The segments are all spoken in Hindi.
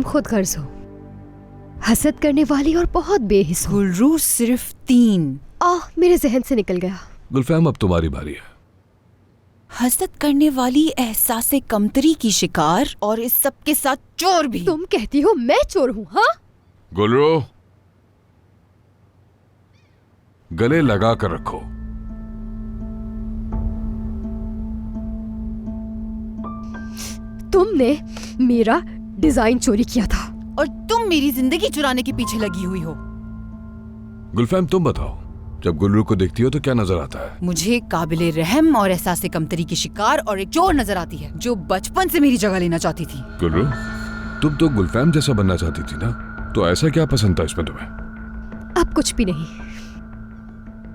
तुम खुद गर्ज हो, हसद करने वाली और बहुत बेहिस हो। गुलरू सिर्फ 3। मेरे जहन से निकल गया। गुलफैम अब तुम्हारी बारी है। हसद करने वाली, एहसासे कमतरी की शिकार और इस सब के साथ चोर भी। तुम कहती हो मैं चोर हूँ? हाँ, गुलरू, गले लगा कर रखो। तुमने मेरा डिजाइन चोरी किया था और तुम मेरी जिंदगी चुराने के पीछे लगी हुई हो। गुलफैम तुम बताओ, जब गुलरू को देखती हो तो क्या नजर आता है? मुझे काबिले रहम और एहसासे कमतरी की शिकार और एक चोर नजर आती है जो बचपन से मेरी जगह लेना चाहती थी। गुलरू, तुम तो गुलफैम जैसा बनना चाहती थी ना, तो ऐसा क्या पसंद था इसमें तुम्हें? अब कुछ भी नहीं।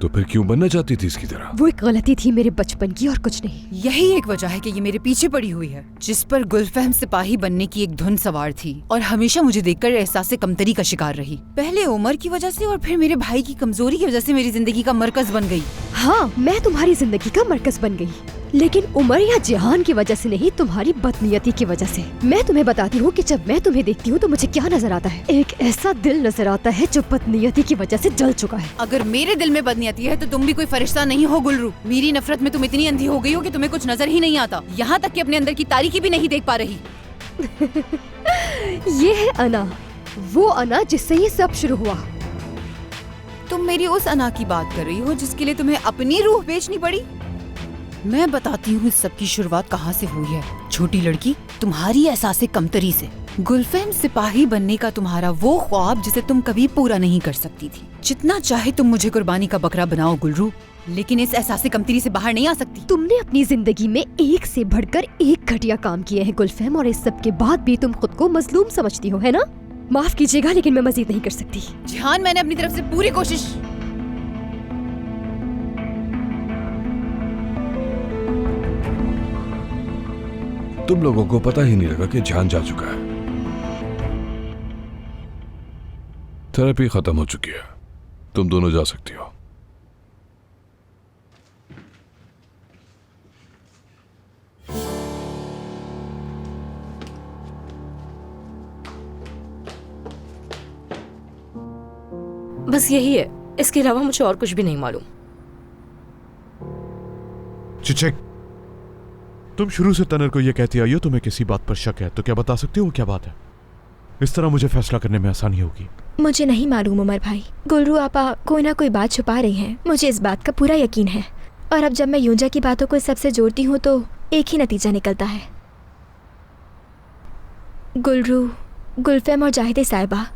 तो फिर क्यों बनना चाहती थी इसकी तरह? वो एक गलती थी मेरे बचपन की और कुछ नहीं। यही एक वजह है कि ये मेरे पीछे पड़ी हुई है, जिस पर गुलफहम सिपाही बनने की एक धुन सवार थी और हमेशा मुझे देखकर एहसासे कमतरी का शिकार रही। पहले उमर की वजह से और फिर मेरे भाई की कमजोरी की वजह से मेरी जिंदगी का मरकज बन गई। हाँ, मैं तुम्हारी जिंदगी का मरकज बन गई, लेकिन उमर या जिहान की वजह से नहीं, तुम्हारी बदनीयती की वजह से। मैं तुम्हें बताती हूँ कि जब मैं तुम्हें देखती हूँ तो मुझे क्या नजर आता है। एक ऐसा दिल नजर आता है जो बदनीयती की वजह से जल चुका है। अगर मेरे दिल में बदनीयती है तो तुम भी कोई फरिश्ता नहीं हो गुलरू। मेरी नफरत में तुम इतनी अंधी हो गई हो कि तुम्हें कुछ नजर ही नहीं आता, यहाँ तक कि अपने अंदर की तारीकी भी नहीं देख पा रही। ये है अना, वो अना जिससे ये सब शुरू हुआ। तुम मेरी उस अना की बात कर रही हो जिसके लिए तुम्हें अपनी रूह बेचनी पड़ी? मैं बताती हूँ इस सब की शुरुआत कहाँ से हुई है। छोटी लड़की, तुम्हारी एहसासे कमतरी से। गुलफहम सिपाही बनने का तुम्हारा वो ख्वाब जिसे तुम कभी पूरा नहीं कर सकती थी। जितना चाहे तुम मुझे कुर्बानी का बकरा बनाओ गुलरू, लेकिन इस एहसासे कमतरी से बाहर नहीं आ सकती। तुमने अपनी जिंदगी में एक से बढ़कर एक घटिया काम किए हैं गुलफहम, और इस सब के बाद भी तुम खुद को मजलूम समझती हो, है ना? माफ कीजिएगा लेकिन मैं मजीद नहीं कर सकती। जिहान, मैंने अपनी तरफ से पूरी कोशिश। तुम लोगों को पता ही नहीं लगा कि जान जा चुका है। थेरेपी खत्म हो चुकी है, तुम दोनों जा सकती हो। बस यही है, इसके अलावा मुझे और कुछ भी नहीं मालूम। चिचक, तुम शुरू से तनर को यह कहती आई हो तुम्हें किसी बात पर शक है, तो क्या बता सकती हो वो क्या बात है? इस तरह मुझे फैसला करने में आसानी होगी। मुझे नहीं मालूम उमर भाई, गुलरू आपा कोई ना कोई बात छुपा रही हैं। मुझे इस बात का पूरा यकीन है, और अब जब मैं यूंजा की बातों को सबसे जोड़ती हूँ तो एक ही नतीजा निकलता है। गुलरू, गुलफहम और जाहिद साहिबा,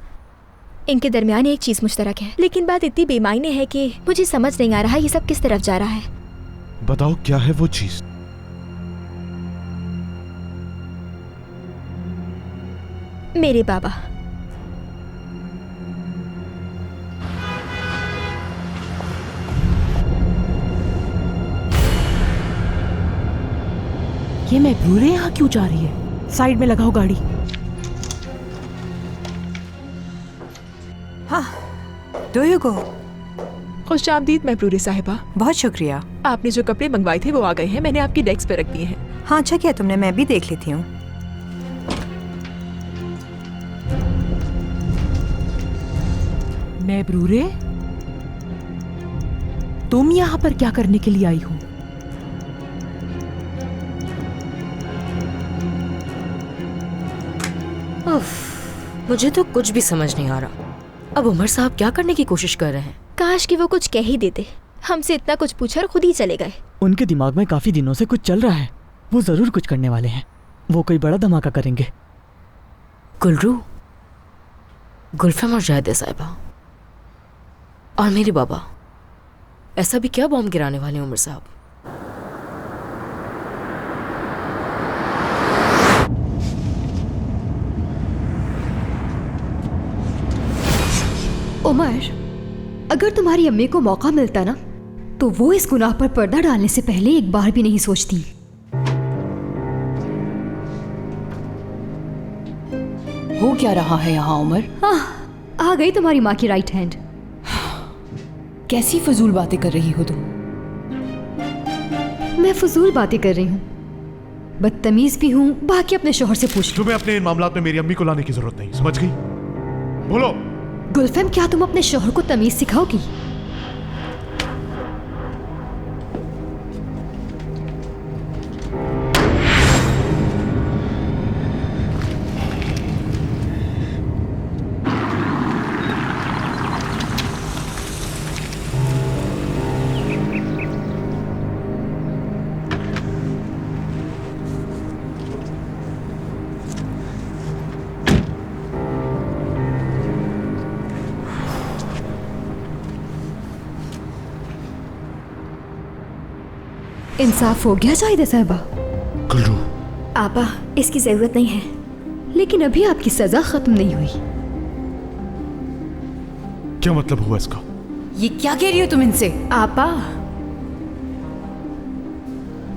इनके दरमियान एक चीज मुश्तरक है, लेकिन बात इतनी बेमायने है कि मुझे समझ नहीं आ रहा ये सब किस तरफ जा रहा है। बताओ क्या है वो चीज? मेरे बाबा। ये महबूरे यहाँ क्यों जा रही है? साइड में लगाओ गाड़ी। हाँ, डू यू गो? खुशामदीद महबूरे साहिबा। बहुत शुक्रिया। आपने जो कपड़े मंगवाए थे वो आ गए हैं, मैंने आपकी डेस्क पे रख दिए हैं। हाँ, अच्छा किया तुमने, मैं भी देख लेती हूँ। महबूरे, तुम यहाँ पर क्या करने के लिए आई हो? मुझे तो कुछ भी समझ नहीं आ रहा। अब उमर साहब क्या करने की कोशिश कर रहे हैं? काश कि वो कुछ कह ही देते, हमसे इतना कुछ पूछा और खुद ही चले गए। उनके दिमाग में काफी दिनों से कुछ चल रहा है, वो जरूर कुछ करने वाले हैं। वो कोई बड़ा धमाका करेंगे। गुलरू, गुलफहम और जाहिद साहिबा और मेरे बाबा, ऐसा भी क्या बॉम्ब गिराने वाले हैं उमर साहब? उमर, अगर तुम्हारी अम्मी को मौका मिलता ना तो वो इस गुनाह पर पर्दा डालने से पहले एक बार भी नहीं सोचती। हो क्या रहा है यहाँ उमर? हाँ, आ गई तुम्हारी माँ की राइट हैंड। कैसी फजूल बातें कर रही हो तुम? मैं फजूल बातें कर रही हूँ? बदतमीज भी हूँ, बाकी अपने शोहर से पूछ लो। तुम्हें अपने इन मामलात में मेरी अम्मी को लाने की जरूरत नहीं, समझ गई? बोलो। गुलफम, क्या तुम अपने शोहर को तमीज सिखाओगी? इंसाफ हो गया जाहिदा साहिबा? गुलरू। आपा, इसकी जरूरत नहीं है। लेकिन अभी आपकी सजा खत्म नहीं हुई। क्या मतलब हुआ इसका? ये क्या कह रही हो तुम इनसे? आपा,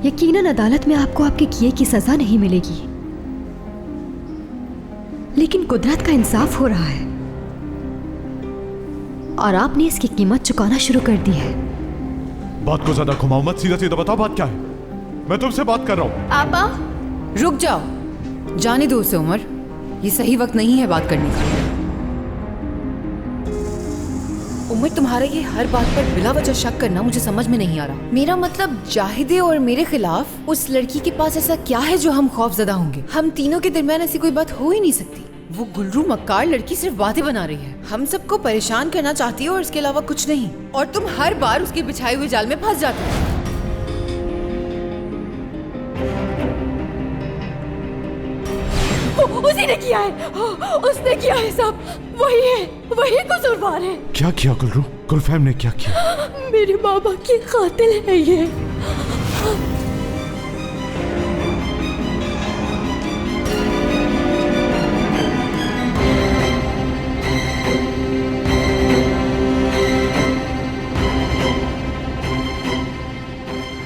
यकीनन अदालत में आपको आपके किए की सजा नहीं मिलेगी, लेकिन कुदरत का इंसाफ हो रहा है और आपने इसकी कीमत चुकाना शुरू कर दी है। बात को ज्यादा घुमाओ मत, सीधा सीधा बताओ बात क्या है। मैं तुमसे बात कर रहा हूँ। आपा रुक जाओ, जाने दो उसे उमर, ये सही वक्त नहीं है बात करने का। उमर, तुम्हारा ये हर बात पर बिला वजह शक करना मुझे समझ में नहीं आ रहा। मेरा मतलब जाहिदे और मेरे खिलाफ उस लड़की के पास ऐसा क्या है जो हम खौफजदा होंगे? हम तीनों के दरमियान ऐसी कोई बात हो ही नहीं सकती। वो गुलरू मक्कार लड़की सिर्फ बातें बना रही है, हम सबको परेशान करना चाहती है और इसके अलावा कुछ नहीं। और तुम हर बार उसके बिछाए हुए जाल में फंस जाते हो। उसी ने किया है, उसने किया है सब, वही कसूरवार है। क्या किया गुलरू? गुलफैम ने क्या किया? मेरे बाबा की कातिल है ये।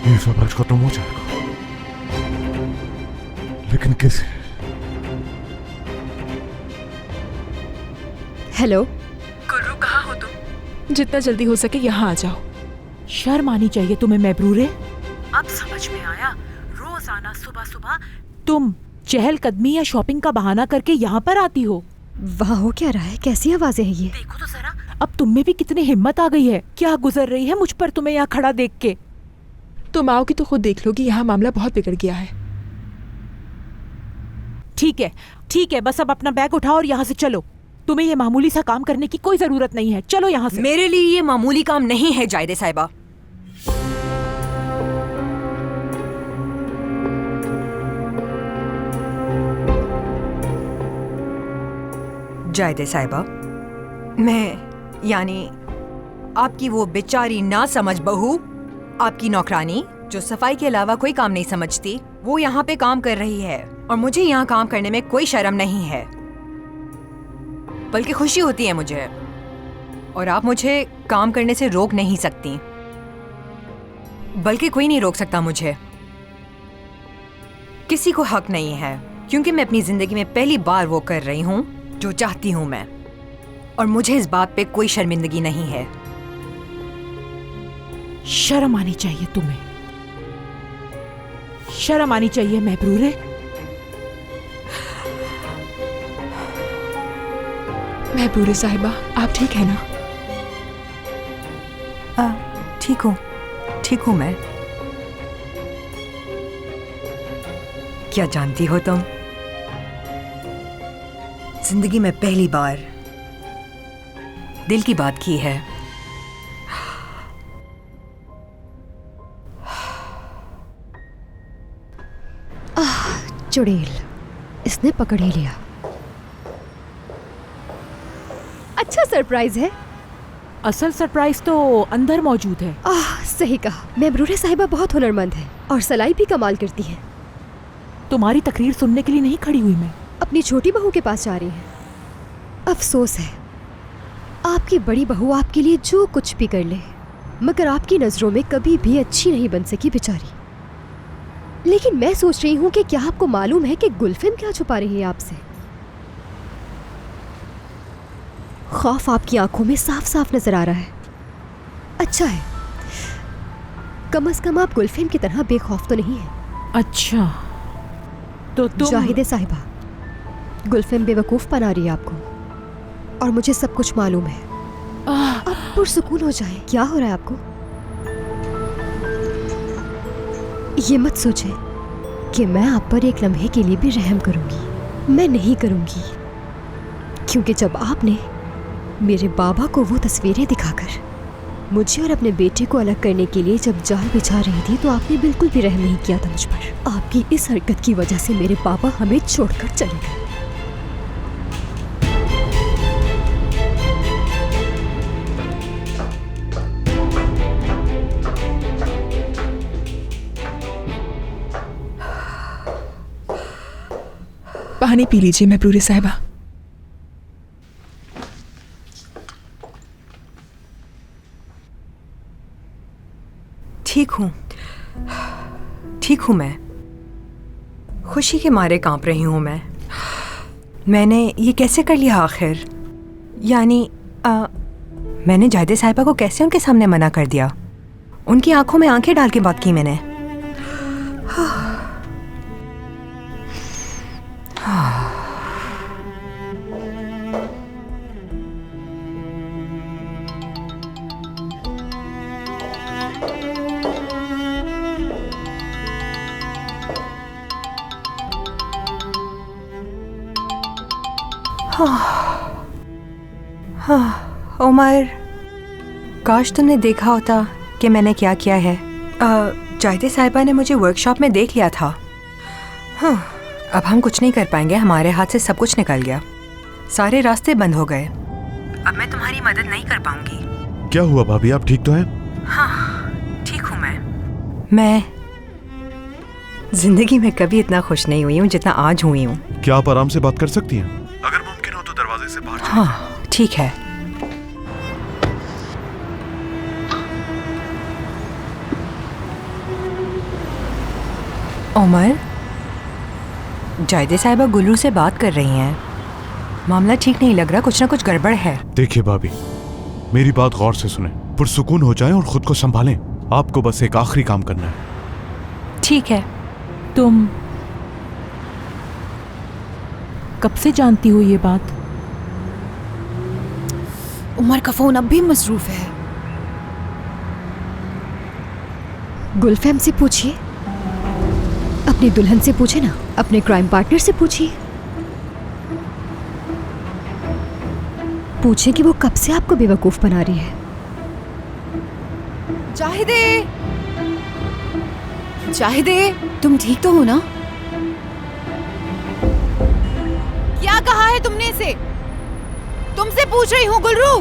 ये सब आज खत्म हो जाएगा, लेकिन कैसे? हेलो गुल्रू, कहाँ हो तुम? जितना जल्दी हो सके यहाँ आ जाओ। शर्म आनी चाहिए तुम्हें महबूरे। अब समझ में आया, रोजाना सुबह सुबह तुम चहलकदमी या शॉपिंग का बहाना करके यहाँ पर आती हो। वहाँ हो क्या रहा है? कैसी आवाजें हैं ये? देखो तो जरा, अब तुम में भी कितनी हिम्मत आ गई है। क्या गुजर रही है मुझ पर तुम्हें यहाँ खड़ा देख के? तुम आओगी तो खुद देख लोगी, यहाँ मामला बहुत बिगड़ गया है। ठीक है, बस अब अपना बैग उठाओ और यहाँ से चलो। तुम्हें ये मामूली सा काम करने की कोई जरूरत नहीं है, चलो यहाँ से। मेरे लिए ये मामूली काम नहीं है जायदे साहिबा। जायदे साहिबा, मैं यानी आपकी वो बेचारी ना समझ बहू, आपकी नौकरानी जो सफाई के अलावा कोई काम नहीं समझती, वो यहाँ पे काम कर रही है और मुझे यहाँ काम करने में कोई शर्म नहीं है, बल्कि खुशी होती है मुझे। और आप मुझे काम करने से रोक नहीं सकती, बल्कि कोई नहीं रोक सकता मुझे। किसी को हक नहीं है, क्योंकि मैं अपनी जिंदगी में पहली बार वो कर रही हूँ जो चाहती हूँ मैं, और मुझे इस बात पे कोई शर्मिंदगी नहीं है। शर्म आनी चाहिए तुम्हें, शर्म आनी चाहिए महबूरे। महबूरे साहिबा, आप ठीक है ना? ठीक हूँ मैं। क्या जानती हो तुम, जिंदगी में पहली बार दिल की बात की है। चुड़ैल, इसने पकड़ ही लिया। अच्छा सरप्राइज है। असल सरप्राइज तो अंदर मौजूद है। सही कहा, महबूरे साहिबा बहुत हुनरमंद है और सलाई भी कमाल करती है। तुम्हारी तकरीर सुनने के लिए नहीं खड़ी हुई मैं, अपनी छोटी बहू के पास जा रही है। अफसोस है, आपकी बड़ी बहू आपके लिए जो कुछ भी कर ले, मगर आपकी नजरों में कभी भी अच्छी नहीं बन सकी बेचारी। लेकिन मैं सोच रही हूँ कि क्या आपको मालूम है कि गुलफिम क्या छुपा रही है आपसे? खौफ आपकी आंखों में साफ साफ नजर आ रहा है। अच्छा है, कम से कम आप गुलफिम की तरह बेखौफ तो नहीं है। अच्छा, तो तुम जाहिदे साहिबा, गुलफेम बेवकूफ बना रही है आपको, और मुझे सब कुछ मालूम है। अब पुरसुकून हो जाए। क्या हो रहा है आपको? ये मत सोचे कि मैं आप पर एक लम्हे के लिए भी रहम करूंगी। मैं नहीं करूंगी, क्योंकि जब आपने मेरे बाबा को वो तस्वीरें दिखाकर मुझे और अपने बेटे को अलग करने के लिए जब जाल बिछा रही थी, तो आपने बिल्कुल भी रहम नहीं किया था मुझ पर। आपकी इस हरकत की वजह से मेरे पापा हमें छोड़कर चले गए। पानी पी लीजिए महबूरे साहिबा। ठीक हूँ मैं। खुशी के मारे कांप रही हूँ मैं। मैंने ये कैसे कर लिया आखिर? यानी मैंने जाहिदे साहिबा को कैसे उनके सामने मना कर दिया? उनकी आंखों में आंखें डाल के बात की मैंने। उमर, काश तुमने देखा होता कि मैंने क्या किया है। जाहिदे साहिबा ने मुझे वर्कशॉप में देख लिया था। अब हम कुछ नहीं कर पाएंगे, हमारे हाथ से सब कुछ निकल गया, सारे रास्ते बंद हो गए। अब मैं तुम्हारी मदद नहीं कर पाऊंगी। क्या हुआ भाभी, आप ठीक तो हैं? हाँ, ठीक हूँ मैं जिंदगी में कभी इतना खुश नहीं हुई हूँ जितना आज हुई हूँ। क्या आप आराम से बात कर सकती हैं? अगर मुमकिन हो तो दरवाजे से बाहर। हाँ, ठीक है। उमर, जाहिदे साहिबा गुल्लू से बात कर रही हैं। मामला ठीक नहीं लग रहा, कुछ ना कुछ गड़बड़ है। देखिए भाभी, मेरी बात गौर से सुने, पुरसुकून हो जाएं और खुद को संभालें। आपको बस एक आखिरी काम करना है। ठीक है। तुम कब से जानती हो ये बात? उमर का फोन अब भी मसरूफ है। गुलफेम से पूछिए, अपनी दुल्हन से पूछे ना, अपने क्राइम पार्टनर से पूछिए। पूछे कि वो कब से आपको बेवकूफ बना रही है। जाहिदे, तुम ठीक तो हो ना? क्या कहा है तुमने इसे? तुमसे पूछ रही हूँ गुलरू।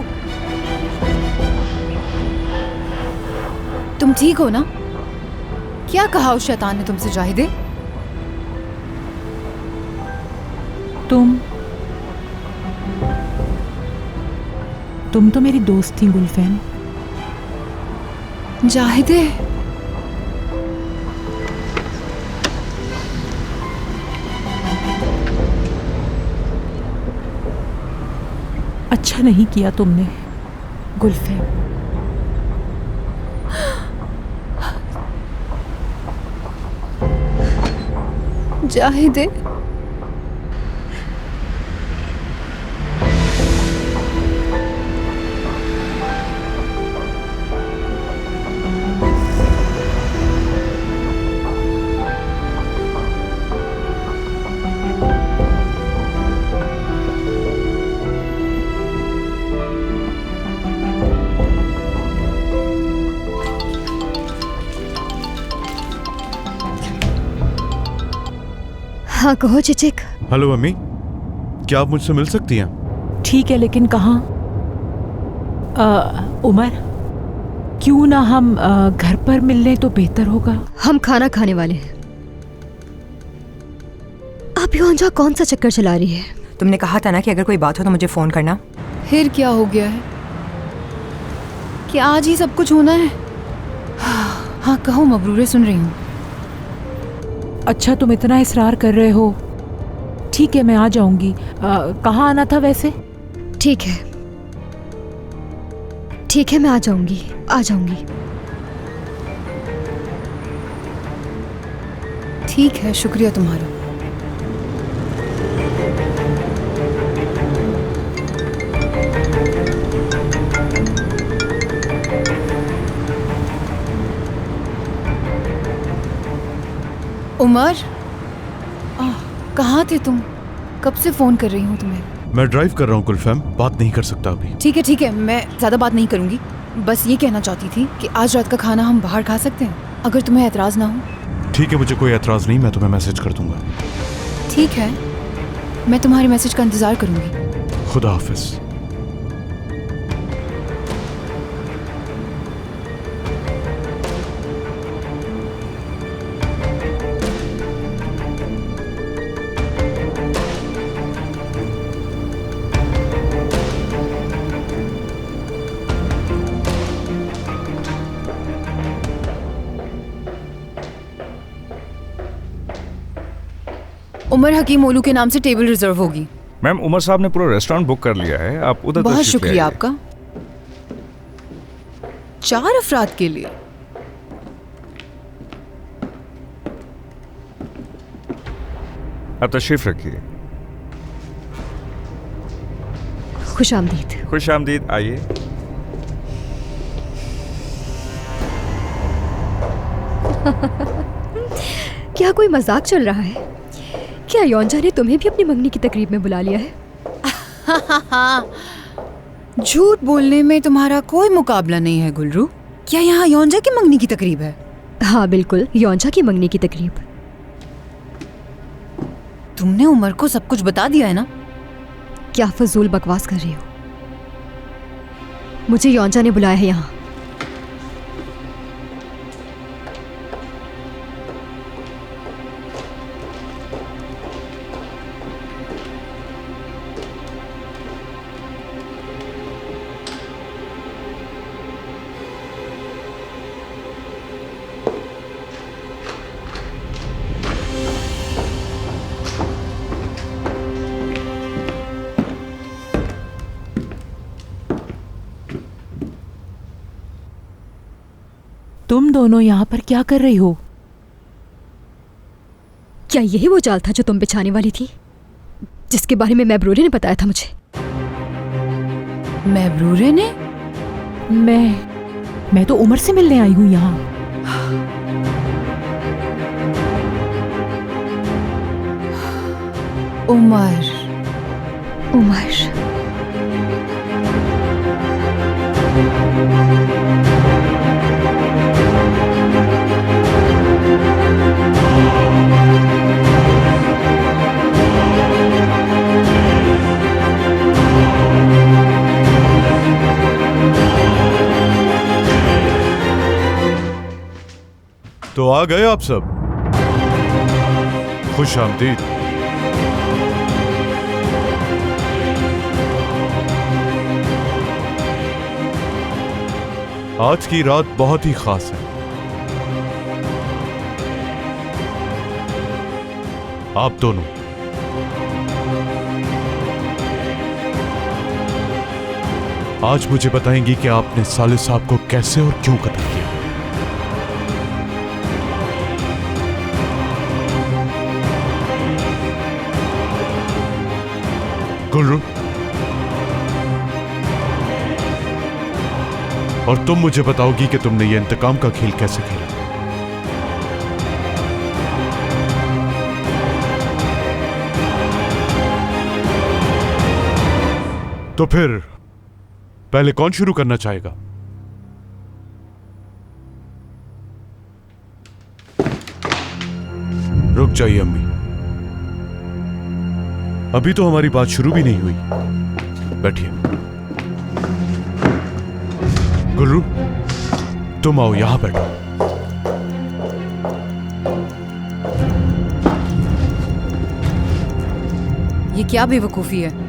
तुम ठीक हो ना? क्या कहा उस शैतान ने तुमसे जाहिदे? तुम तो मेरी दोस्त थी गुलफैन। जाहिदे, अच्छा नहीं किया तुमने गुलफैन। जाहिदे, हाँ कहो चिचिक। हेलो अम्मी, क्या आप मुझसे मिल सकती हैं? ठीक है, लेकिन कहाँ? उमर, क्यों ना हम घर पर मिल लें तो बेहतर होगा। हम खाना खाने वाले हैं। आप योंजा कौन सा चक्कर चला रही है? तुमने कहा था ना कि अगर कोई बात हो तो मुझे फोन करना। फिर क्या हो गया है? क्या आज ही सब कुछ होना है? हाँ कहो मबरूरे, सुन रही हूँ। अच्छा, तुम इतना इसरार कर रहे हो, ठीक है मैं आ जाऊंगी। कहाँ आना था वैसे? ठीक है ठीक है, मैं आ जाऊंगी। ठीक है, शुक्रिया तुम्हारा। उमर, कहाँ थे तुम? कब से फोन कर रही हूँ तुम्हें। मैं ड्राइव कर रहा हूँ गुलफैम, बात नहीं कर सकता अभी। ठीक है, मैं ज्यादा बात नहीं करूंगी। बस ये कहना चाहती थी कि आज रात का खाना हम बाहर खा सकते हैं, अगर तुम्हें एतराज ना हो। ठीक है, मुझे कोई एतराज नहीं, मैं तुम्हें मैसेज कर दूंगा। ठीक है, मैं तुम्हारे मैसेज का इंतजार करूंगी। खुदा हाफिज। उमर हकीम ओलू के नाम से टेबल रिजर्व होगी। मैम, उमर साहब ने पूरा रेस्टोरेंट बुक कर लिया है, आप उधर बहुत तशरीफ ले शुक्रिया आइए। आपका। 4 अफराद के लिए। आप तशरीफ रखिए। खुश आमदीद। खुश आमदीद, आइए। क्या कोई मजाक चल रहा है? क्या योंजा ने तुम्हें भी अपनी मंगनी की तकरीब में बुला लिया है? झूठ बोलने में तुम्हारा कोई मुकाबला नहीं है गुलरू। क्या यहाँ योंजा की मंगनी की तकरीब है? हाँ बिल्कुल, योंजा की मंगनी की तकरीब। तुमने उमर को सब कुछ बता दिया है ना? क्या फजूल बकवास कर रही हो? मुझे योंजा ने बुलाया है यहाँ। तुम दोनों यहाँ पर क्या कर रही हो? क्या यही वो जाल था जो तुम बिछाने वाली थी, जिसके बारे में मैब्रूरे ने बताया था मुझे? मैब्रूरे ने? मैं तो उमर से मिलने आई हूँ यहाँ। उमर। तो आ गए आप सब। खुश आमदीद। आज की रात बहुत ही खास है। आप दोनों आज मुझे बताएंगी कि आपने साले साहब को कैसे और क्यों कत्ल किया। गुलरू, और तुम मुझे बताओगी कि तुमने ये इंतकाम का खेल कैसे खेला। तो फिर पहले कौन शुरू करना चाहेगा? रुक जाइए अम्मी, अभी तो हमारी बात शुरू भी नहीं हुई। बैठिए। गुल्लू, तुम आओ, यहां बैठो। ये क्या बेवकूफी है?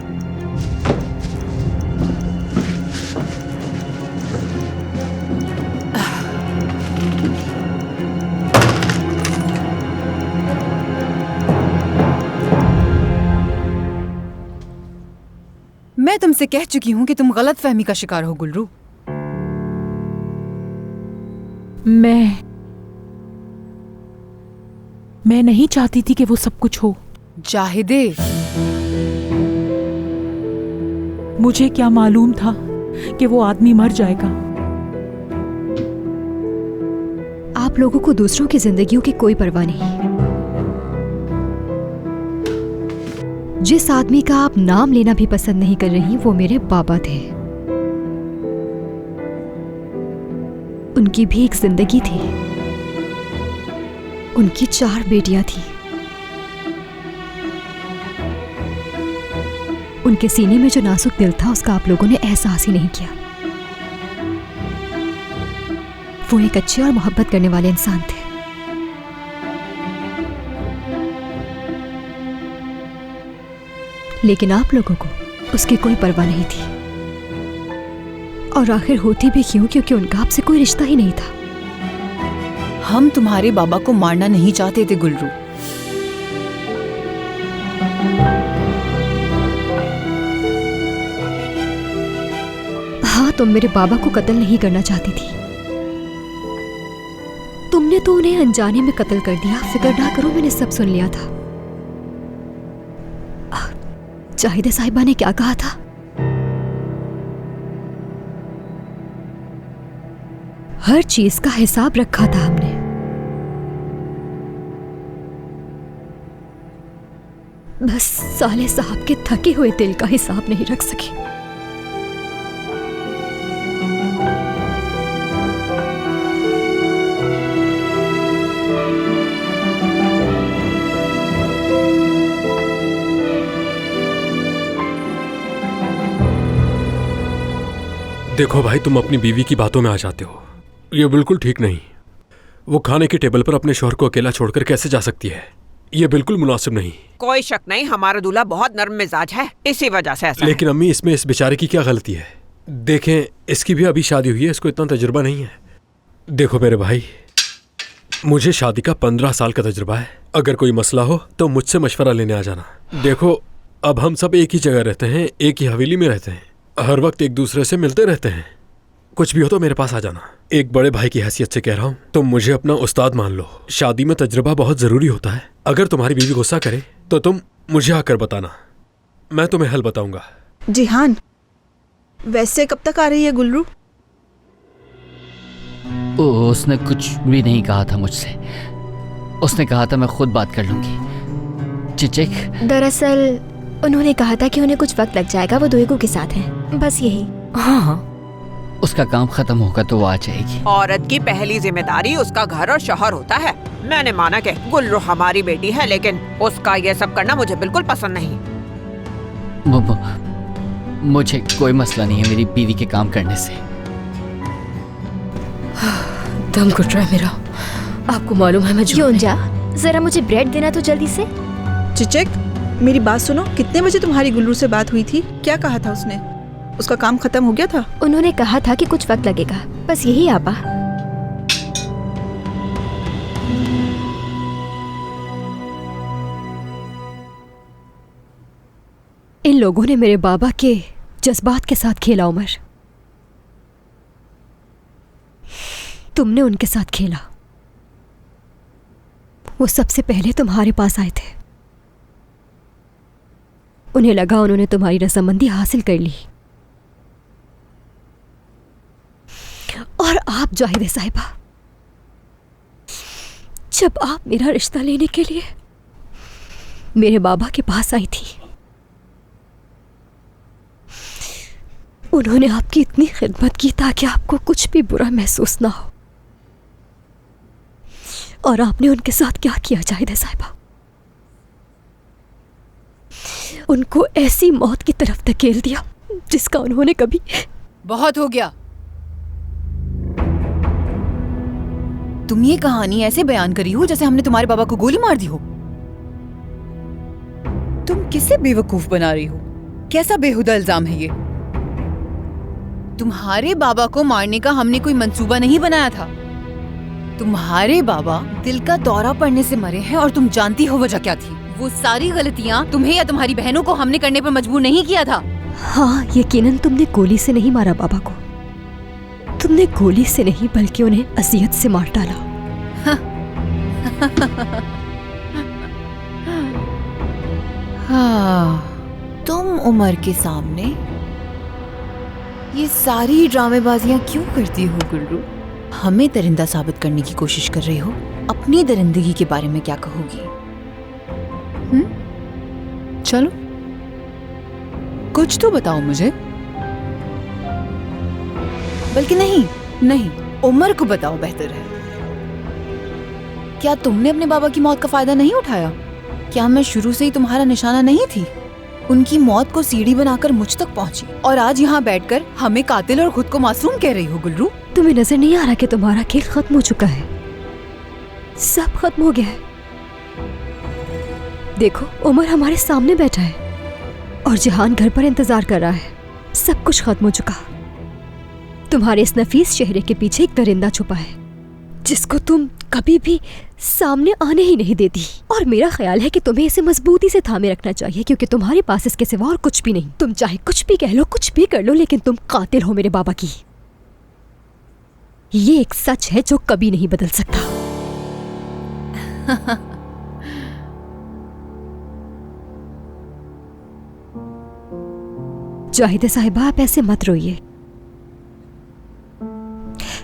मैं तुमसे कह चुकी हूं कि तुम गलत फहमी का शिकार हो गुलरू। मैं नहीं चाहती थी कि वो सब कुछ हो। जाहिदे, मुझे क्या मालूम था कि वो आदमी मर जाएगा। आप लोगों को दूसरों की जिंदगियों की कोई परवाह नहीं। जिस आदमी का आप नाम लेना भी पसंद नहीं कर रही वो मेरे बाबा थे। उनकी भी एक जिंदगी थी, उनकी 4 बेटियां थी। उनके सीने में जो नाजुक दिल था उसका आप लोगों ने एहसास ही नहीं किया। वो एक अच्छे और मोहब्बत करने वाले इंसान थे। लेकिन आप लोगों को उसकी कोई परवाह नहीं थी। और आखिर होती भी क्यों? क्योंकि उनका आपसे कोई रिश्ता ही नहीं था। हम तुम्हारे बाबा को मारना नहीं चाहते थे गुलरू। हाँ, तुम मेरे बाबा को कत्ल नहीं करना चाहती थी। तुमने तो उन्हें अनजाने में कत्ल कर दिया। फिक्र ना करो, मैंने सब सुन लिया था। जाहिदा साहिबा ने क्या कहा था? हर चीज का हिसाब रखा था हमने। बस साले साहब के थके हुए दिल का हिसाब नहीं रख सके। देखो भाई, तुम अपनी बीवी की बातों में आ जाते हो। ये बिल्कुल ठीक नहीं। वो खाने के टेबल पर अपने शौहर को अकेला छोड़कर कैसे जा सकती है? ये बिल्कुल मुनासिब नहीं। कोई शक नहीं, हमारा दूल्हा बहुत नर्म मिजाज है, इसी वजह से ऐसा लेकिन अम्मी, इसमें इस बेचारे की क्या गलती है? देखें, इसकी भी अभी शादी हुई है, इसको इतना तजुर्बा नहीं है। देखो मेरे भाई, मुझे शादी का 15 साल का तजुर्बा है। अगर कोई मसला हो तो मुझसे मशवरा लेने आ जाना। देखो, अब हम सब एक ही जगह रहते हैं, एक ही हवेली में रहते हैं, हर वक्त एक दूसरे से मिलते रहते हैं। कुछ भी हो तो मेरे पास आ जाना। एक बड़े भाई की हैसियत से कह रहा हूँ, तुम मुझे अपना उस्ताद मान लो। शादी में तजुर्बा बहुत जरूरी होता है। अगर तुम्हारी बीवी गुस्सा करे तो तुम मुझे आकर बताना, मैं तुम्हें हल बताऊंगा। जिहान, वैसे कब तक आ रही है गुलरू? उसने कुछ भी नहीं कहा था मुझसे। उसने कहा था मैं खुद बात कर लूंगी। चिचिक, दरअसल उन्होंने कहा था कि उन्हें कुछ वक्त लग जाएगा, वो दोएगो के साथ हैं, बस यही। हाँ, उसका काम खत्म होगा तो वो आ जाएगी। औरत की पहली जिम्मेदारी उसका घर और शौहर होता है। मैंने माना कि गुलरू हमारी बेटी है, लेकिन उसका ये सब करना मुझे बिल्कुल पसंद नहीं। मुझे कोई मसला नहीं है मेरी बीवी के काम करने से। दम घुट रहा है मेरा। आपको मालूम है मैं योंजा, जरा मुझे ब्रेड देना तो जल्दी से। चिचिक, मेरी बात सुनो। कितने बजे तुम्हारी गुलरू से बात हुई थी? क्या कहा था उसने? उसका काम खत्म हो गया था? उन्होंने कहा था कि कुछ वक्त लगेगा, बस यही आपा। इन लोगों ने मेरे बाबा के जज्बात के साथ खेला उमर। तुमने उनके साथ खेला। वो सबसे पहले तुम्हारे पास आए थे। उन्हें लगा उन्होंने तुम्हारी रजामंदी हासिल कर ली। और आप जाहिदा साहिबा, जब आप मेरा रिश्ता लेने के लिए मेरे बाबा के पास आई थी, उन्होंने आपकी इतनी खिदमत की ताकि आपको कुछ भी बुरा महसूस ना हो। और आपने उनके साथ क्या किया जाहिदा साहिबा? उनको ऐसी मौत की तरफ धकेल दिया जिसका उन्होंने कभी। बहुत हो गया। तुम ये कहानी ऐसे बयान करी हो जैसे हमने तुम्हारे बाबा को गोली मार दी हो। तुम किसे बेवकूफ बना रही हो? कैसा बेहुदा इल्जाम है ये? तुम्हारे बाबा को मारने का हमने कोई मंसूबा नहीं बनाया था। तुम्हारे बाबा दिल का दौरा पड़ने से मरे हैं और तुम जानती हो वजह क्या थी। वो सारी गलतियां तुम्हें या तुम्हारी बहनों को हमने करने पर मजबूर नहीं किया था। हाँ, यकीनन तुमने गोली से नहीं मारा बाबा को। तुमने गोली से नहीं बल्कि उन्हें अजियत से मार डाला। हाँ, तुम उमर के सामने ये सारी ड्रामेबाजियां क्यों करती हो गुलरू? हमें दरिंदा साबित करने की कोशिश कर रही हो। अपनी दरिंदगी के बारे में क्या कहोगी? चलो कुछ तो बताओ मुझे। बल्कि नहीं, उमर को बताओ, बेहतर है। क्या तुमने अपने बाबा की मौत का फायदा नहीं उठाया? क्या मैं शुरू से ही तुम्हारा निशाना नहीं थी? उनकी मौत को सीढ़ी बनाकर मुझ तक पहुंची और आज यहाँ बैठकर हमें कातिल और खुद को मासूम कह रही हो गुलरू। तुम्हें नजर नहीं आ रहा कि तुम्हारा खेल खत्म हो चुका है? सब खत्म हो गया है। देखो, उमर हमारे सामने बैठा है और जिहान घर पर इंतजार कर रहा है। सब कुछ खत्म हो चुका। तुम्हारे इस नफीस चेहरे के पीछे एक दरिंदा छुपा है जिसको तुम कभी भी सामने आने ही नहीं देती। और मेरा ख्याल है कि तुम्हें इसे मजबूती से थामे रखना चाहिए, क्योंकि तुम्हारे पास इसके सिवा और कुछ भी नहीं। तुम चाहे कुछ भी कह लो, कुछ भी कर लो, लेकिन तुम कातिल हो मेरे बाबा की। ये एक सच है जो कभी नहीं बदल सकता। जाहिदा साहिबा, आप ऐसे मत रोइए,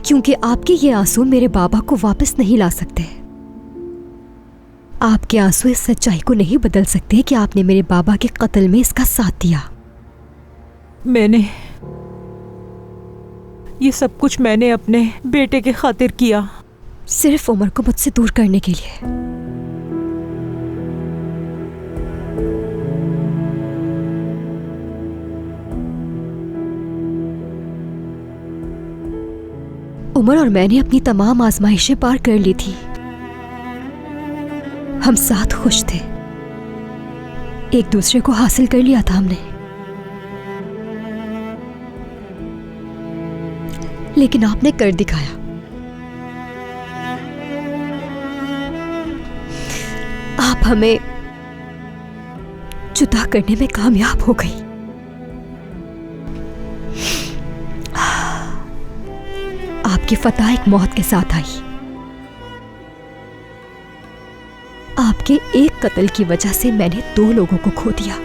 क्योंकि आपके ये आंसू मेरे बाबा को वापस नहीं ला सकते। आपके आंसू इस सच्चाई को नहीं बदल सकते कि आपने मेरे बाबा के कत्ल में इसका साथ दिया। मैंने ये सब कुछ मैंने अपने बेटे के खातिर किया, सिर्फ उमर को मुझसे दूर करने के लिए। उमर और मैंने अपनी तमाम आजमाइशें पार कर ली थी। हम साथ खुश थे, एक दूसरे को हासिल कर लिया था हमने। लेकिन आपने कर दिखाया। आप हमें जुदा करने में कामयाब हो गई। आपकी फतह एक मौत के साथ आई। आपके एक कत्ल की वजह से मैंने 2 लोगों को खो दिया।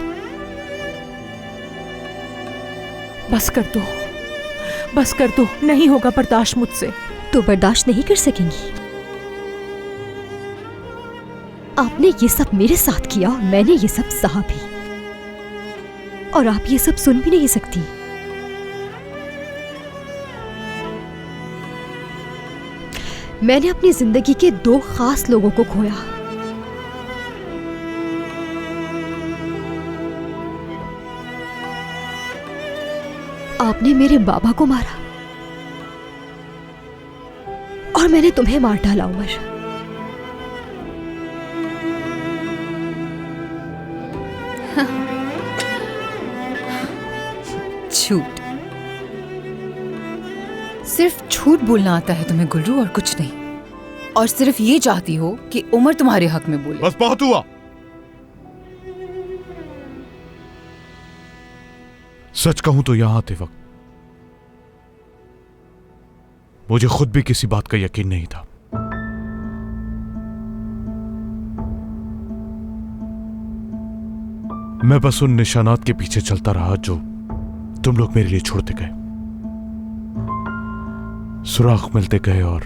बस कर दो, बस कर दो, नहीं होगा बर्दाश्त मुझसे। तो बर्दाश्त नहीं कर सकेंगी? आपने ये सब मेरे साथ किया और मैंने ये सब सहा भी, और आप ये सब सुन भी नहीं सकती। मैंने अपनी जिंदगी के 2 खास लोगों को खोया। आपने मेरे बाबा को मारा और मैंने तुम्हें मार डाला उमर। झूठ, सिर्फ झूठ बोलना आता है तुम्हें गुलरू, और कुछ नहीं। और सिर्फ ये चाहती हो कि उमर तुम्हारे हक में बोले। बस बहुत हुआ। सच कहूं तो यहां आते वक्त मुझे खुद भी किसी बात का यकीन नहीं था। मैं बस उन निशानात के पीछे चलता रहा जो तुम लोग मेरे लिए छोड़ते गए। सुराख मिलते गए और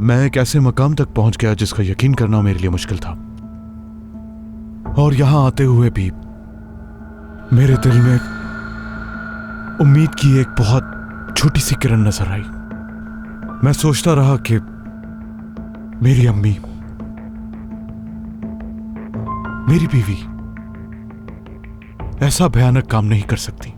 मैं एक ऐसे मकाम तक पहुंच गया जिसका यकीन करना मेरे लिए मुश्किल था। और यहां आते हुए भी मेरे दिल में उम्मीद की एक बहुत छोटी सी किरण नजर आई। मैं सोचता रहा कि मेरी अम्मी, मेरी बीवी ऐसा भयानक काम नहीं कर सकती।